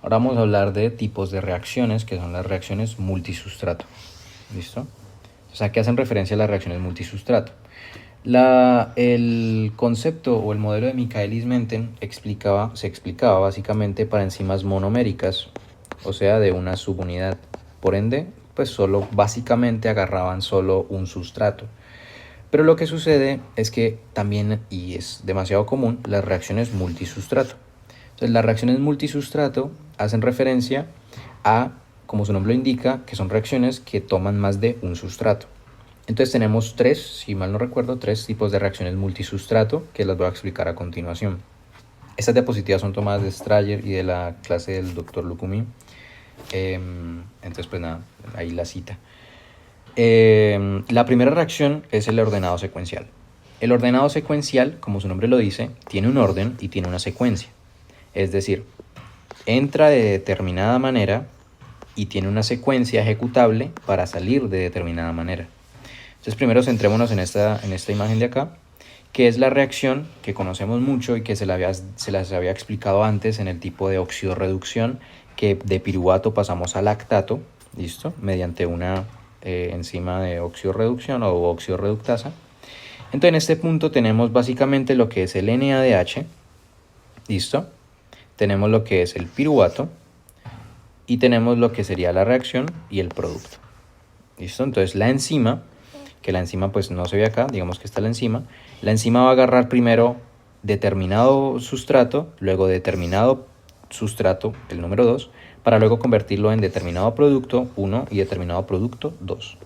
Ahora vamos a hablar de tipos de reacciones, que son las reacciones multisustrato. ¿Listo? O sea, ¿qué hacen referencia a las reacciones multisustrato? El concepto o el modelo de Michaelis-Menten se explicaba básicamente para enzimas monoméricas, o sea, de una subunidad. Por ende, pues básicamente agarraban solo un sustrato. Pero lo que sucede es que también, y es demasiado común, las reacciones multisustrato. Entonces, las reacciones multisustrato hacen referencia a, como su nombre lo indica, que son reacciones que toman más de un sustrato. Entonces tenemos si mal no recuerdo, tres tipos de reacciones multisustrato que las voy a explicar a continuación. Estas diapositivas son tomadas de Strayer y de la clase del Dr. Lukumi. Entonces, pues nada, ahí la cita. La primera reacción es el ordenado secuencial. El ordenado secuencial, como su nombre lo dice, tiene un orden y tiene una secuencia. Es decir, entra de determinada manera y tiene una secuencia ejecutable para salir de determinada manera. Entonces primero centrémonos en esta imagen de acá, que es la reacción que conocemos mucho y que se las había explicado antes en el tipo de oxidorreducción, que de piruvato pasamos a lactato, ¿listo? Mediante una enzima de oxidorreducción o oxidorreductasa. Entonces en este punto tenemos básicamente lo que es el NADH, ¿listo? Tenemos lo que es el piruvato y tenemos lo que sería la reacción y el producto. ¿Listo? Entonces la enzima, que la enzima pues no se ve acá, digamos que está la enzima va a agarrar primero determinado sustrato, luego determinado sustrato, el número 2, para luego convertirlo en determinado producto 1 y determinado producto 2.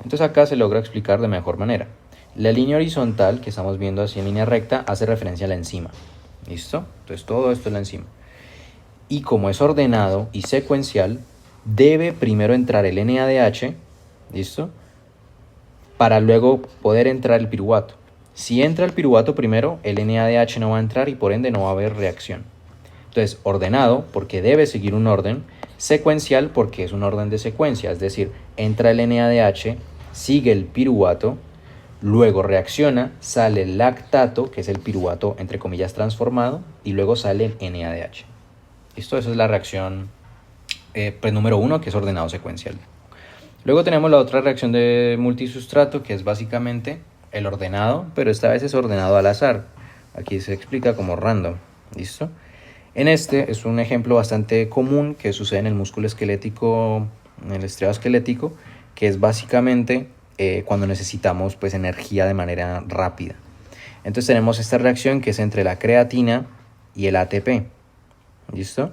Entonces acá se logra explicar de mejor manera. La línea horizontal que estamos viendo así en línea recta hace referencia a la enzima. ¿Listo? Entonces todo esto es la enzima. Y como es ordenado y secuencial, debe primero entrar el NADH, ¿listo? Para luego poder entrar el piruvato. Si entra el piruvato primero, el NADH no va a entrar y por ende no va a haber reacción. Entonces, ordenado porque debe seguir un orden, secuencial porque es un orden de secuencia, es decir, entra el NADH, sigue el piruvato, luego reacciona, sale el lactato, que es el piruvato entre comillas transformado, y luego sale el NADH. ¿Listo? Esa es la reacción pues, número 1, que es ordenado secuencial. Luego tenemos la otra reacción de multisustrato, que es básicamente el ordenado, pero esta vez es ordenado al azar. Aquí se explica como random. ¿Listo? En este es un ejemplo bastante común que sucede en el músculo esquelético, en el estriado esquelético, que es básicamente cuando necesitamos pues, energía de manera rápida. Entonces tenemos esta reacción que es entre la creatina y el ATP. ¿Listo?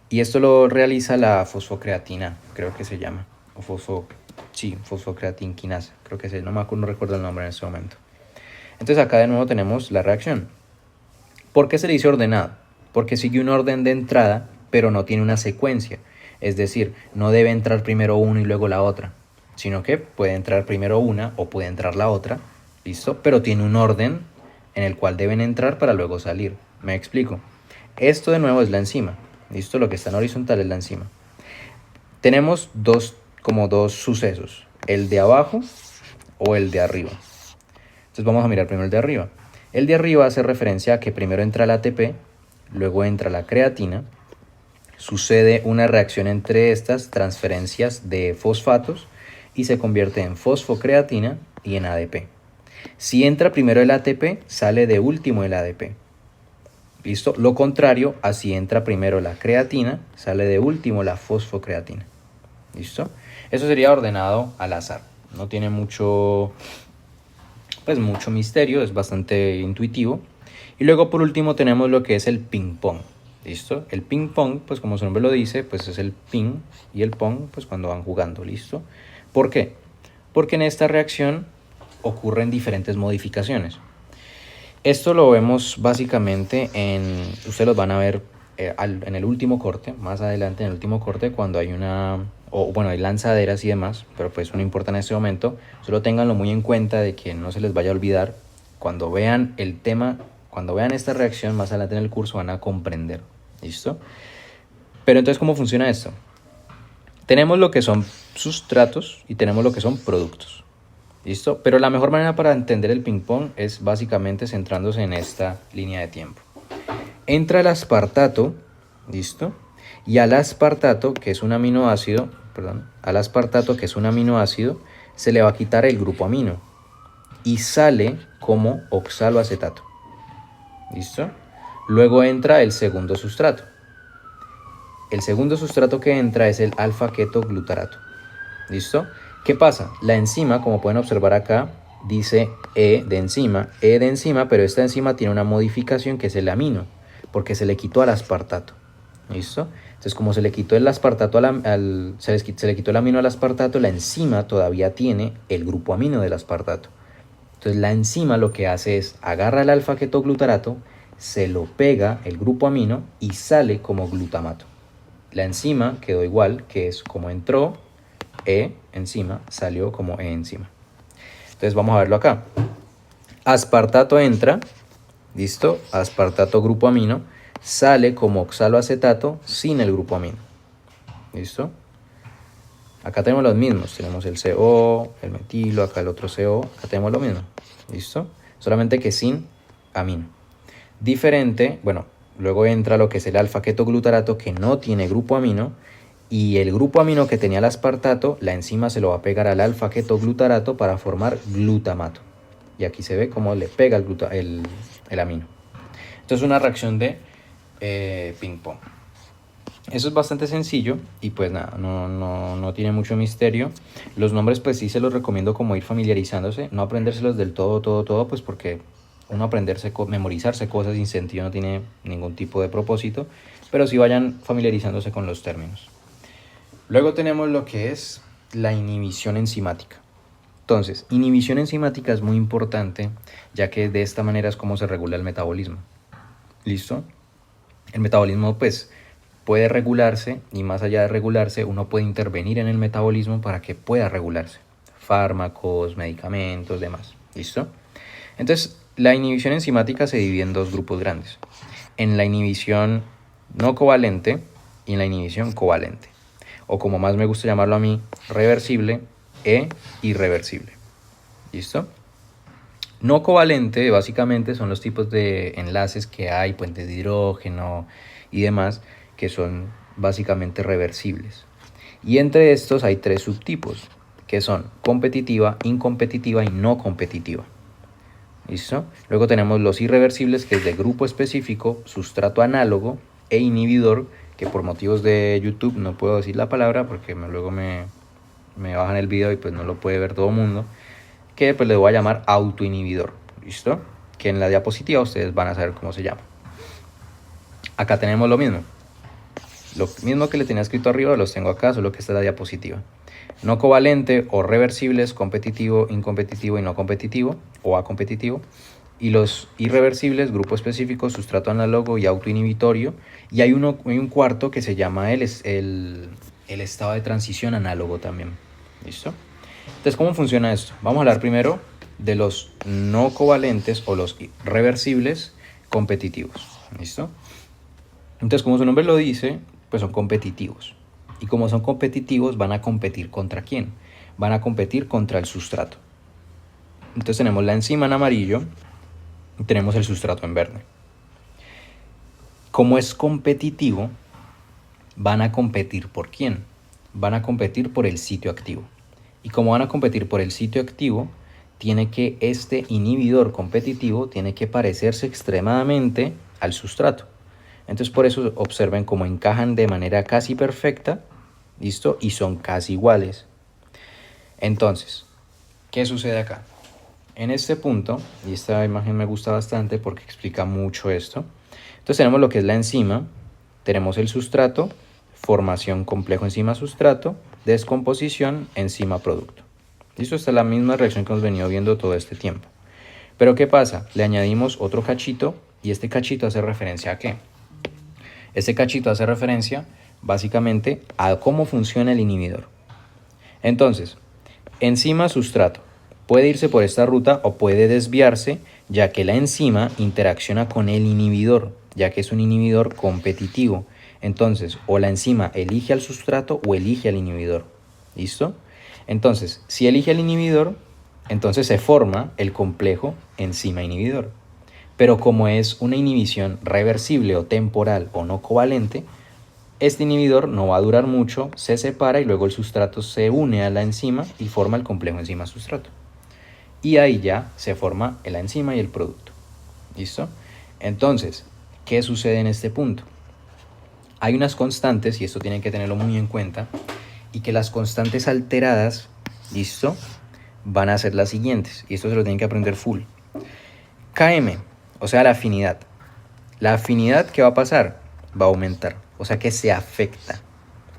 Y esto lo realiza la fosfocreatina, creo que se llama. O fosfocreatinquinasa, creo que es, no recuerdo el nombre en este momento. Entonces acá de nuevo tenemos la reacción. ¿Por qué se le dice ordenado? Porque sigue un orden de entrada, pero no tiene una secuencia. Es decir, no debe entrar primero uno y luego la otra, sino que puede entrar primero una o puede entrar la otra, ¿listo? Pero tiene un orden en el cual deben entrar para luego salir. ¿Me explico? Esto de nuevo es la enzima, ¿listo? Lo que está en horizontal es la enzima. Tenemos dos sucesos, el de abajo o el de arriba. Entonces vamos a mirar primero el de arriba. El de arriba hace referencia a que primero entra el ATP, luego entra la creatina, sucede una reacción entre estas transferencias de fosfatos y se convierte en fosfocreatina y en ADP. Si entra primero el ATP, sale de último el ADP. ¿Listo? Lo contrario, así entra primero la creatina, sale de último la fosfocreatina. ¿Listo? Eso sería ordenado al azar. No tiene mucho misterio, es bastante intuitivo. Y luego por último tenemos lo que es el ping pong. ¿Listo? El ping pong, pues como su nombre lo dice, pues es el ping y el pong, pues cuando van jugando. ¿Listo? ¿Por qué? Porque en esta reacción ocurren diferentes modificaciones. Esto lo vemos básicamente ustedes los van a ver en el último corte, más adelante en el último corte, cuando hay hay lanzaderas y demás, pero pues eso no importa en este momento. Solo ténganlo muy en cuenta de que no se les vaya a olvidar. Cuando vean el tema, cuando vean esta reacción más adelante en el curso van a comprender. ¿Listo? Pero entonces, ¿cómo funciona esto? Tenemos lo que son sustratos y tenemos lo que son productos. ¿Listo? Pero la mejor manera para entender el ping pong es básicamente centrándose en esta línea de tiempo. Entra el aspartato, ¿listo? Y al aspartato, que es un aminoácido, al aspartato, que es un aminoácido, se le va a quitar el grupo amino y sale como oxaloacetato. ¿Listo? Luego entra el segundo sustrato. El segundo sustrato que entra es el alfa-ketoglutarato. ¿Listo? ¿Qué pasa? La enzima, como pueden observar acá, dice E de enzima, pero esta enzima tiene una modificación que es el amino, porque se le quitó al aspartato. ¿Listo? Entonces, como se le quitó el aspartato se le quitó el amino al aspartato, la enzima todavía tiene el grupo amino del aspartato. Entonces, la enzima lo que hace es agarra el alfa-ketoglutarato, se lo pega el grupo amino y sale como glutamato. La enzima quedó igual, que es como entró E enzima, salió como E enzima. Entonces, vamos a verlo acá. Aspartato entra, ¿listo? Aspartato grupo amino, sale como oxaloacetato sin el grupo amino. ¿Listo? Acá tenemos los mismos, tenemos el CO, el metilo, acá el otro CO, acá tenemos lo mismo. ¿Listo? Solamente que sin amino. Diferente, bueno, luego entra lo que es el alfa-ketoglutarato, que no tiene grupo amino, y el grupo amino que tenía el aspartato, la enzima se lo va a pegar al alfa-ketoglutarato para formar glutamato. Y aquí se ve cómo le pega el amino. Esto es una reacción de ping-pong. Eso es bastante sencillo y pues nada, no tiene mucho misterio. Los nombres pues sí se los recomiendo como ir familiarizándose, no aprendérselos del todo, pues porque uno memorizarse cosas sin sentido no tiene ningún tipo de propósito, pero sí vayan familiarizándose con los términos. Luego tenemos lo que es la inhibición enzimática. Entonces, inhibición enzimática es muy importante, ya que de esta manera es como se regula el metabolismo. ¿Listo? El metabolismo pues puede regularse, y más allá de regularse, uno puede intervenir en el metabolismo para que pueda regularse. Fármacos, medicamentos, demás. ¿Listo? Entonces, la inhibición enzimática se divide en dos grupos grandes. En la inhibición no covalente y en la inhibición covalente. O como más me gusta llamarlo a mí, reversible e irreversible. ¿Listo? No covalente básicamente son los tipos de enlaces que hay, puentes de hidrógeno y demás, que son básicamente reversibles. Y entre estos hay tres subtipos, que son competitiva, incompetitiva y no competitiva. ¿Listo? Luego tenemos los irreversibles, que es de grupo específico, sustrato análogo e inhibidor, que por motivos de YouTube no puedo decir la palabra porque luego me bajan el video y pues no lo puede ver todo el mundo, que pues le voy a llamar autoinhibidor. ¿Listo? Que en la diapositiva ustedes van a saber cómo se llama. Acá tenemos lo mismo que le tenía escrito arriba, los tengo acá, solo que esta es la diapositiva. No covalente o reversibles, competitivo, incompetitivo y no competitivo, o acompetitivo. Y los irreversibles, grupo específico, sustrato análogo y autoinhibitorio. Y hay un cuarto que se llama el estado de transición análogo también. ¿Listo? Entonces, ¿cómo funciona esto? Vamos a hablar primero de los no covalentes o los reversibles competitivos. ¿Listo? Entonces, como su nombre lo dice, pues son competitivos. Y como son competitivos, van a competir ¿contra quién? Van a competir contra el sustrato. Entonces tenemos la enzima en amarillo y tenemos el sustrato en verde. Como es competitivo, van a competir ¿por quién? Van a competir por el sitio activo. Y como van a competir por el sitio activo, este inhibidor competitivo tiene que parecerse extremadamente al sustrato. Entonces por eso observen cómo encajan de manera casi perfecta, ¿listo? Y son casi iguales. Entonces, ¿qué sucede acá? En este punto, y esta imagen me gusta bastante porque explica mucho esto. Entonces tenemos lo que es la enzima, tenemos el sustrato, formación complejo enzima-sustrato, descomposición enzima-producto. ¿Listo? Esta es la misma reacción que hemos venido viendo todo este tiempo. Pero ¿qué pasa? Le añadimos otro cachito y este cachito hace referencia ¿a qué? Este cachito hace referencia básicamente a cómo funciona el inhibidor. Entonces, enzima-sustrato puede irse por esta ruta o puede desviarse, ya que la enzima interacciona con el inhibidor, ya que es un inhibidor competitivo. Entonces, o la enzima elige al sustrato o elige al inhibidor. ¿Listo? Entonces, si elige al inhibidor, entonces se forma el complejo enzima-inhibidor. Pero como es una inhibición reversible o temporal o no covalente, Este inhibidor no va a durar mucho, se separa y luego el sustrato se une a la enzima y forma el complejo enzima-sustrato. Y ahí ya se forma la enzima y el producto. ¿Listo? Entonces, ¿qué sucede en este punto? Hay unas constantes, y esto tienen que tenerlo muy en cuenta, y que las constantes alteradas, ¿listo?, van a ser las siguientes, y esto se lo tienen que aprender full. Km, o sea, la afinidad. La afinidad, ¿qué va a pasar? Va a aumentar, o sea que se afecta.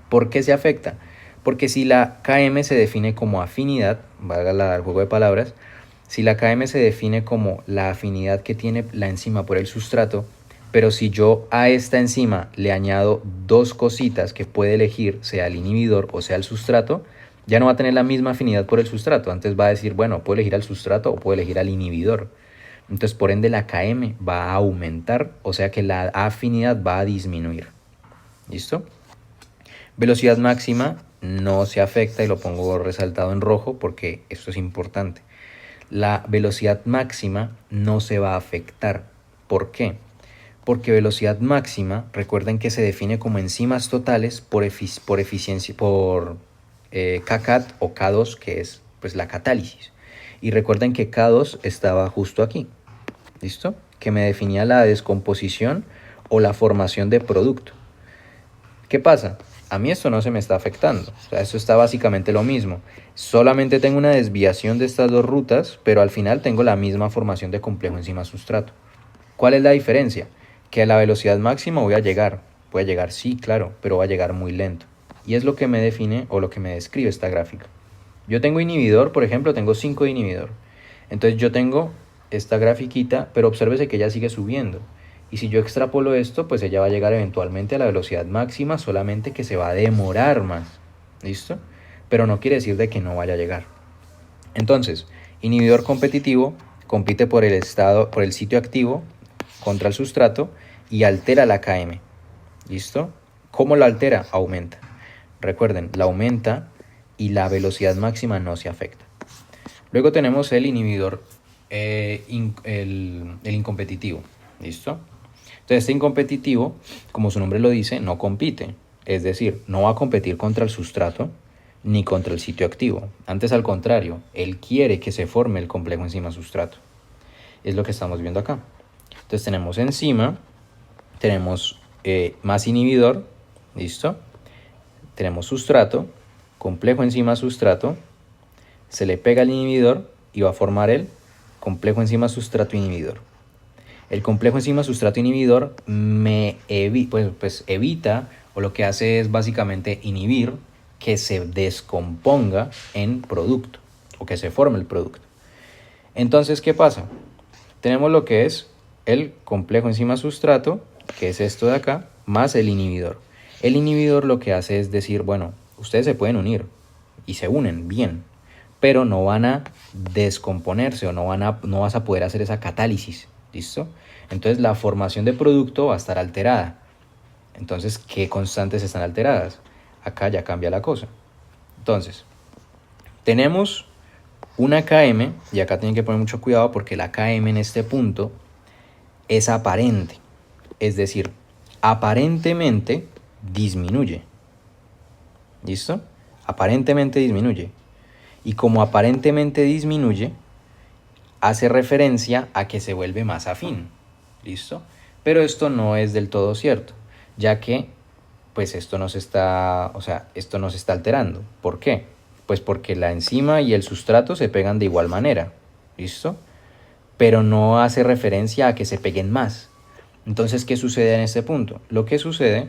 ¿Por qué se afecta? Porque si la Km se define como afinidad, valga el juego de palabras, si la Km se define como la afinidad que tiene la enzima por el sustrato, pero si yo a esta enzima le añado dos cositas que puede elegir, sea el inhibidor o sea el sustrato, ya no va a tener la misma afinidad por el sustrato. Antes va a decir, bueno, puedo elegir al sustrato o puedo elegir al inhibidor. Entonces, por ende, la Km va a aumentar, o sea que la afinidad va a disminuir. ¿Listo? Velocidad máxima no se afecta y lo pongo resaltado en rojo porque esto es importante. La velocidad máxima no se va a afectar. ¿Por qué? Porque velocidad máxima, recuerden que se define como enzimas totales por eficiencia, por kcat o K2, que es pues la catálisis. Y recuerden que K2 estaba justo aquí. ¿Listo? Que me definía la descomposición o la formación de producto. ¿Qué pasa? A mí esto no se me está afectando. O sea, esto está básicamente lo mismo. Solamente tengo una desviación de estas dos rutas, pero al final tengo la misma formación de complejo enzima-sustrato. ¿Cuál es la diferencia? Que a la velocidad máxima voy a llegar. Voy a llegar, sí, claro, pero va a llegar muy lento. Y es lo que me define o lo que me describe esta gráfica. Yo tengo inhibidor, por ejemplo, tengo 5 de inhibidor. Entonces yo tengo esta grafiquita, pero obsérvese que ella sigue subiendo. Y si yo extrapolo esto, pues ella va a llegar eventualmente a la velocidad máxima, solamente que se va a demorar más. ¿Listo? Pero no quiere decir de que no vaya a llegar. Entonces, inhibidor competitivo compite por el sitio activo contra el sustrato y altera la Km. ¿Listo? ¿Cómo la altera? Aumenta. Recuerden, la aumenta y la velocidad máxima no se afecta. Luego tenemos el inhibidor, el incompetitivo. ¿Listo? Entonces este incompetitivo, como su nombre lo dice, no compite. Es decir, no va a competir contra el sustrato ni contra el sitio activo. Antes, al contrario, él quiere que se forme el complejo enzima-sustrato. Es lo que estamos viendo acá. Entonces tenemos enzima, tenemos más inhibidor, ¿listo? Tenemos sustrato, complejo enzima-sustrato, se le pega el inhibidor y va a formar el complejo enzima-sustrato inhibidor. El complejo enzima-sustrato inhibidor evita, o lo que hace es básicamente inhibir que se descomponga en producto, o que se forme el producto. Entonces, ¿qué pasa? Tenemos lo que es el complejo enzima-sustrato, que es esto de acá, más el inhibidor. El inhibidor lo que hace es decir, bueno, ustedes se pueden unir, y se unen bien, pero no van a descomponerse, o no vas a poder hacer esa catálisis. ¿Listo? Entonces la formación de producto va a estar alterada. Entonces, ¿qué constantes están alteradas? Acá ya cambia la cosa. Entonces, tenemos una Km, y acá tienen que poner mucho cuidado porque la Km en este punto es aparente. Es decir, aparentemente disminuye. ¿Listo? Aparentemente disminuye. Y como aparentemente disminuye, hace referencia a que se vuelve más afín. ¿Listo? Pero esto no es del todo cierto, ya que pues esto no se está alterando. ¿Por qué? Pues porque la enzima y el sustrato se pegan de igual manera. ¿Listo? Pero no hace referencia a que se peguen más. Entonces, ¿qué sucede en este punto? Lo que sucede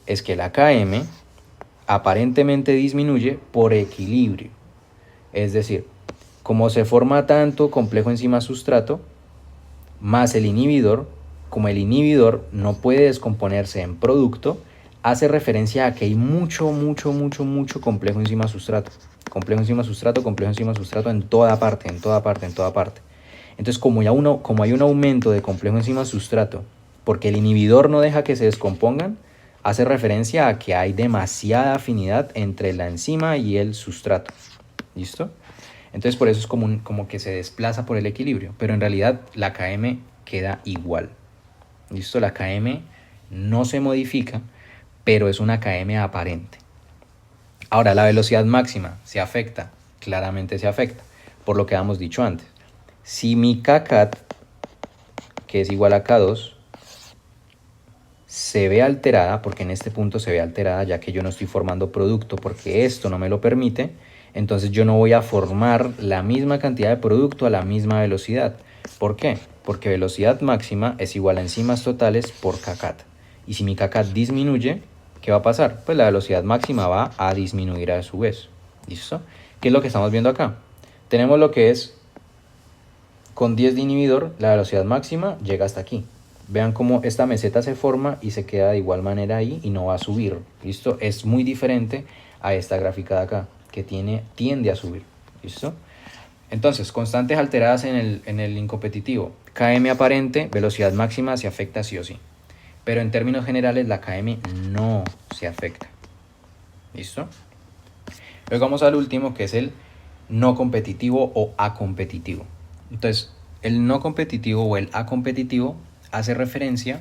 es que la Km aparentemente disminuye por equilibrio. Es decir, como se forma tanto complejo enzima-sustrato, más el inhibidor, como el inhibidor no puede descomponerse en producto, hace referencia a que hay mucho complejo enzima-sustrato. Complejo enzima-sustrato, complejo enzima-sustrato en toda parte. Entonces, como hay un aumento de complejo enzima-sustrato, porque el inhibidor no deja que se descompongan, hace referencia a que hay demasiada afinidad entre la enzima y el sustrato. ¿Listo? Entonces por eso es como que se desplaza por el equilibrio, pero en realidad la Km queda igual. ¿Listo? La Km no se modifica, pero es una km aparente. Ahora, la velocidad máxima se afecta, claramente se afecta, por lo que habíamos dicho antes. Si mi kcat, que es igual a k2, se ve alterada, porque en este punto se ve alterada, ya que yo no estoy formando producto porque esto no me lo permite, entonces yo no voy a formar la misma cantidad de producto a la misma velocidad. ¿Por qué? Porque velocidad máxima es igual a enzimas totales por kcat. Y si mi kcat disminuye, ¿qué va a pasar? Pues la velocidad máxima va a disminuir a su vez. ¿Listo? ¿Qué es lo que estamos viendo acá? Tenemos lo que es, con 10 de inhibidor, la velocidad máxima llega hasta aquí. Vean cómo esta meseta se forma y se queda de igual manera ahí y no va a subir. ¿Listo? Es muy diferente a esta gráfica de acá, que tiende a subir. ¿Listo? Entonces, constantes alteradas en el incompetitivo. Km aparente, velocidad máxima se afecta sí o sí. Pero en términos generales la Km no se afecta. ¿Listo? Luego vamos al último, que es el no competitivo o acompetitivo. Entonces, el no competitivo o el acompetitivo hace referencia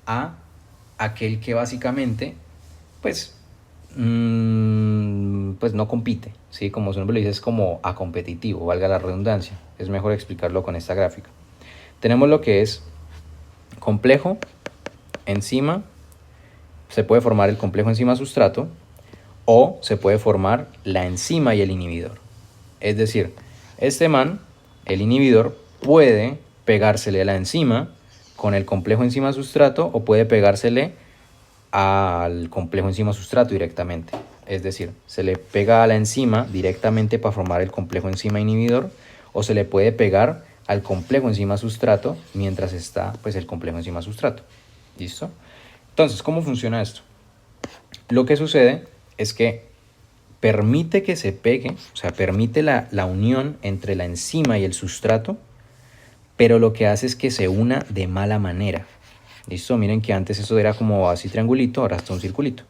a aquel que básicamente, pues no compite, ¿sí? Como su nombre lo dice, es como acompetitivo, valga la redundancia. Es mejor explicarlo con esta gráfica. Tenemos lo que es complejo, enzima, se puede formar el complejo enzima-sustrato, o se puede formar la enzima y el inhibidor. Es decir, este man, el inhibidor, puede pegársele a la enzima con el complejo enzima-sustrato o puede pegársele al complejo enzima-sustrato directamente. Es decir, se le pega a la enzima directamente para formar el complejo enzima-inhibidor o se le puede pegar al complejo enzima-sustrato mientras está pues, el complejo enzima-sustrato. ¿Listo? Entonces, ¿cómo funciona esto? Lo que sucede es que permite que se pegue, o sea, permite la unión entre la enzima y el sustrato, pero lo que hace es que se una de mala manera. ¿Listo? Miren que antes eso era como así triangulito, ahora está un circulito.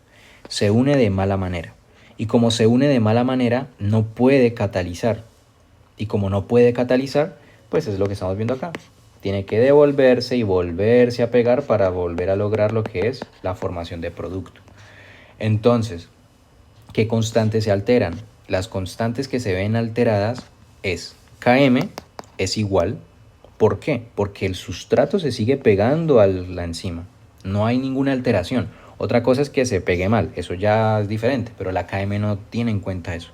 Se une de mala manera. Y como se une de mala manera, no puede catalizar. Y como no puede catalizar, pues es lo que estamos viendo acá. Tiene que devolverse y volverse a pegar para volver a lograr lo que es la formación de producto. Entonces, ¿qué constantes se alteran? Las constantes que se ven alteradas es Km es igual. ¿Por qué? Porque el sustrato se sigue pegando a la enzima. No hay ninguna alteración. Otra cosa es que se pegue mal. Eso ya es diferente, pero la Km no tiene en cuenta eso.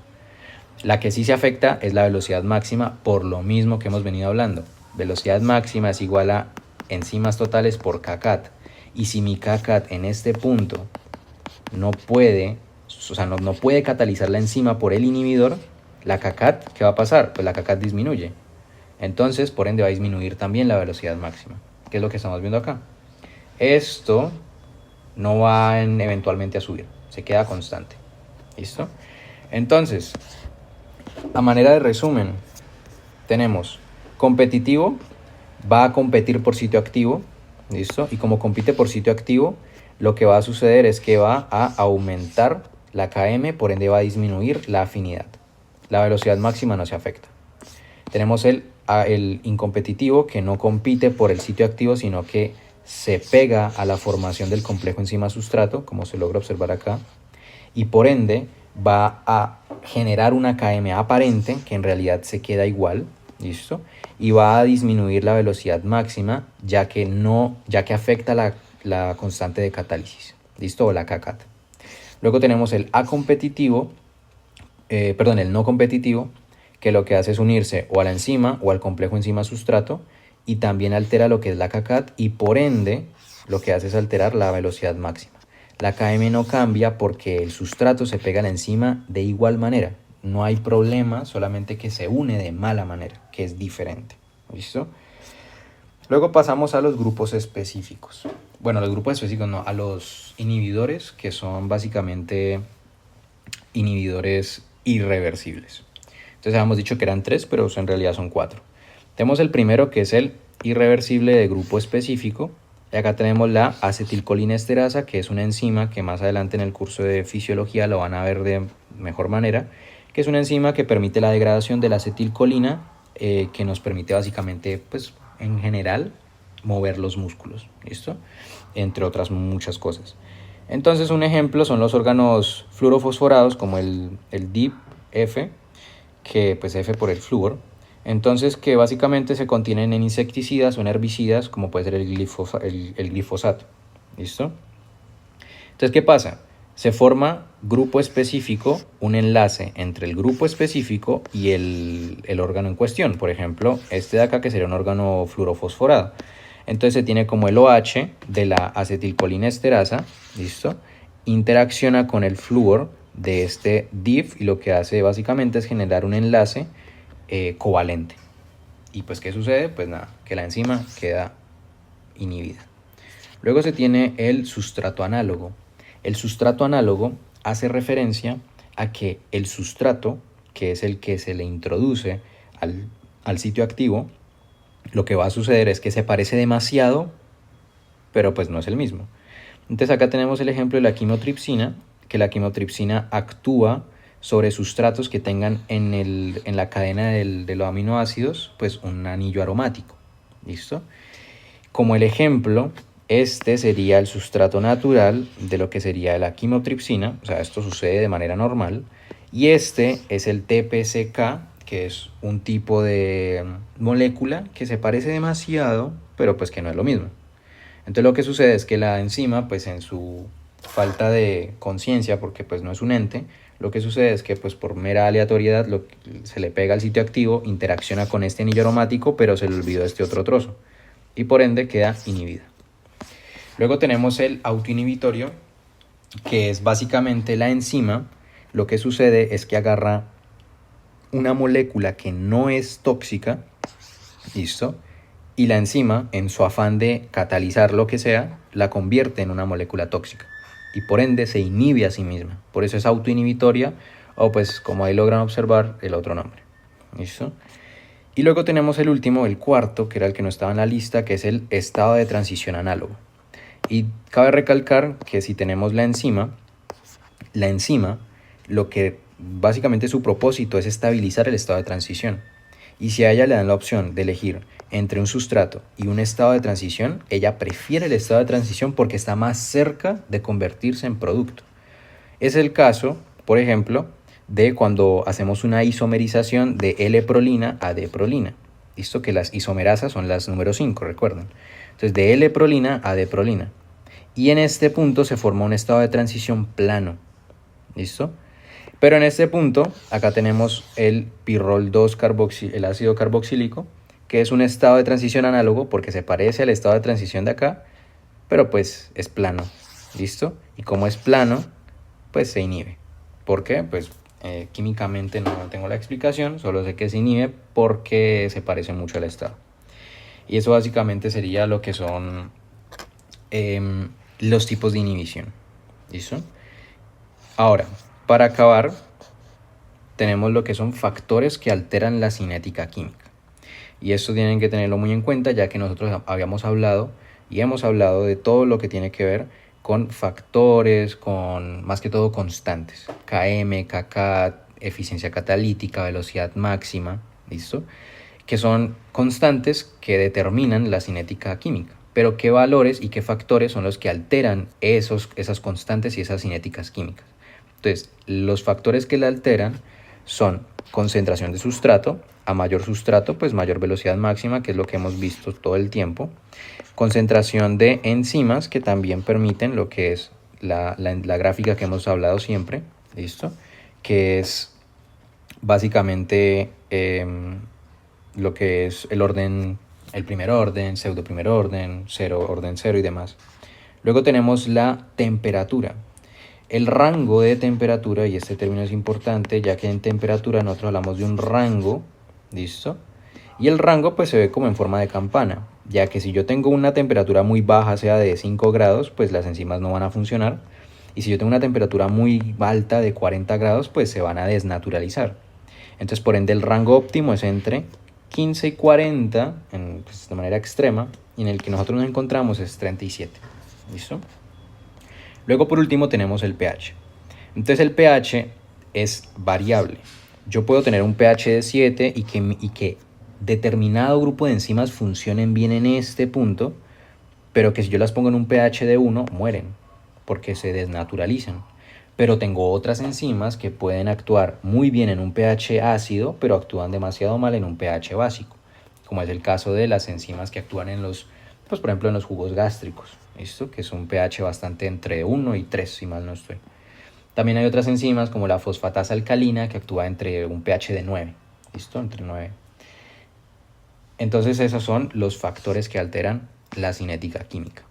La que sí se afecta es la velocidad máxima, por lo mismo que hemos venido hablando. Velocidad máxima es igual a enzimas totales por kcat. Y si mi kcat en este punto no puede, o sea, no puede catalizar la enzima por el inhibidor, la kcat, ¿qué va a pasar? Pues la kcat disminuye. Entonces, por ende, va a disminuir también la velocidad máxima, que es lo que estamos viendo acá. Esto no va eventualmente a subir, se queda constante. ¿Listo? Entonces, a manera de resumen, tenemos competitivo, va a competir por sitio activo, ¿listo? Y como compite por sitio activo, lo que va a suceder es que va a aumentar la Km, por ende va a disminuir la afinidad. La velocidad máxima no se afecta. Tenemos el incompetitivo, que no compite por el sitio activo, sino que se pega a la formación del complejo enzima-sustrato, como se logra observar acá, y por ende va a generar una Km aparente, que en realidad se queda igual, ¿listo? Y va a disminuir la velocidad máxima, ya que afecta la constante de catálisis, ¿listo? O la kcat. Luego tenemos el acompetitivo, el no competitivo, que lo que hace es unirse o a la enzima o al complejo enzima-sustrato y también altera lo que es la kcat y por ende lo que hace es alterar la velocidad máxima. La Km no cambia porque el sustrato se pega a la enzima de igual manera. No hay problema, solamente que se une de mala manera, que es diferente. ¿Listo? Luego pasamos a los grupos específicos. Bueno, los grupos específicos no, a los inhibidores, que son básicamente inhibidores irreversibles. Entonces habíamos dicho que eran 3, pero en realidad son 4. Tenemos el primero, que es el irreversible de grupo específico. Y acá tenemos la acetilcolinesterasa, que es una enzima que más adelante en el curso de fisiología lo van a ver de mejor manera, que es una enzima que permite la degradación de la acetilcolina, que nos permite básicamente, pues en general, mover los músculos, ¿listo? Entre otras muchas cosas. Entonces un ejemplo son los órganos fluorofosforados como el DIP-F, que pues F por el flúor. Entonces que básicamente se contienen en insecticidas o en herbicidas como puede ser el glifosato. ¿Listo? Entonces, ¿qué pasa? Se forma grupo específico, un enlace entre el grupo específico y el órgano en cuestión. Por ejemplo, este de acá que sería un órgano fluorofosforado. Entonces se tiene como el OH de la acetilcolinesterasa, ¿listo? Interacciona con el flúor de este DIF y lo que hace básicamente es generar un enlace covalente. ¿Y pues qué sucede? Pues nada, que la enzima queda inhibida. Luego se tiene el sustrato análogo. El sustrato análogo hace referencia a que el sustrato, que es el que se le introduce al sitio activo, lo que va a suceder es que se parece demasiado, pero pues no es el mismo. Entonces acá tenemos el ejemplo de la quimotripsina, que la quimotripsina actúa sobre sustratos que tengan en la cadena de los aminoácidos pues un anillo aromático. ¿Listo? Como el ejemplo, este sería el sustrato natural de lo que sería la quimotripsina, o sea, esto sucede de manera normal, y este es el TPCK, que es un tipo de molécula que se parece demasiado, pero pues que no es lo mismo. Entonces lo que sucede es que la enzima, pues en su falta de conciencia, porque pues no es un ente, lo que sucede es que pues por mera aleatoriedad se le pega al sitio activo, interacciona con este anillo aromático, pero se le olvidó este otro trozo y por ende queda inhibida. Luego tenemos el autoinhibitorio, que es básicamente la enzima. Lo que sucede es que agarra una molécula que no es tóxica, ¿listo? Y la enzima, en su afán de catalizar lo que sea, la convierte en una molécula tóxica y por ende se inhibe a sí misma. Por eso es autoinhibitoria o pues como ahí logran observar el otro nombre. ¿Listo? Y luego tenemos el último, el cuarto, que era el que no estaba en la lista, que es el estado de transición análogo. Y cabe recalcar que si tenemos la enzima lo que básicamente su propósito es estabilizar el estado de transición. Y si a ella le dan la opción de elegir entre un sustrato y un estado de transición, ella prefiere el estado de transición porque está más cerca de convertirse en producto. Es el caso, por ejemplo, de cuando hacemos una isomerización de L-prolina a D-prolina. ¿Listo? Que las isomerasas son las número 5, recuerden. Entonces, de L-prolina a D-prolina. Y en este punto se forma un estado de transición plano. ¿Listo? Pero en este punto, acá tenemos el pirrol 2 el ácido carboxílico, que es un estado de transición análogo porque se parece al estado de transición de acá, pero pues es plano. ¿Listo? Y como es plano, pues se inhibe. ¿Por qué? Pues químicamente no tengo la explicación, solo sé que se inhibe porque se parece mucho al estado. Y eso básicamente sería lo que son los tipos de inhibición. ¿Listo? Ahora, para acabar, tenemos lo que son factores que alteran la cinética química. Y esto tienen que tenerlo muy en cuenta, ya que nosotros habíamos hablado y hemos hablado de todo lo que tiene que ver con factores, con más que todo constantes, Km, Kk, eficiencia catalítica, velocidad máxima, ¿listo? Que son constantes que determinan la cinética química. Pero qué valores y qué factores son los que alteran esas constantes y esas cinéticas químicas. Entonces, los factores que la alteran son concentración de sustrato. A mayor sustrato, pues mayor velocidad máxima, que es lo que hemos visto todo el tiempo. Concentración de enzimas, que también permiten lo que es la gráfica que hemos hablado siempre, ¿listo? Que es básicamente lo que es el orden, el primer orden, pseudo primer orden, orden cero y demás. Luego tenemos la temperatura. El rango de temperatura, y este término es importante, ya que en temperatura nosotros hablamos de un rango, ¿listo? Y el rango pues se ve como en forma de campana, ya que si yo tengo una temperatura muy baja, sea de 5 grados, pues las enzimas no van a funcionar. Y si yo tengo una temperatura muy alta de 40 grados, pues se van a desnaturalizar. Entonces, por ende, el rango óptimo es entre 15 y 40, pues, de manera extrema, y en el que nosotros nos encontramos es 37. ¿Listo? Luego, por último, tenemos el pH. Entonces, el pH es variable. Yo puedo tener un pH de 7 y que determinado grupo de enzimas funcionen bien en este punto, pero que si yo las pongo en un pH de 1, mueren. porque se desnaturalizan. Pero tengo otras enzimas que pueden actuar muy bien en un pH ácido, pero actúan demasiado mal en un pH básico, como es el caso de las enzimas que actúan en los, pues por ejemplo en los jugos gástricos, ¿listo? Que es un pH bastante entre 1 y 3, si mal no estoy. También hay otras enzimas como la fosfatasa alcalina que actúa entre un pH de 9, ¿listo? Entre 9. Entonces esos son los factores que alteran la cinética química.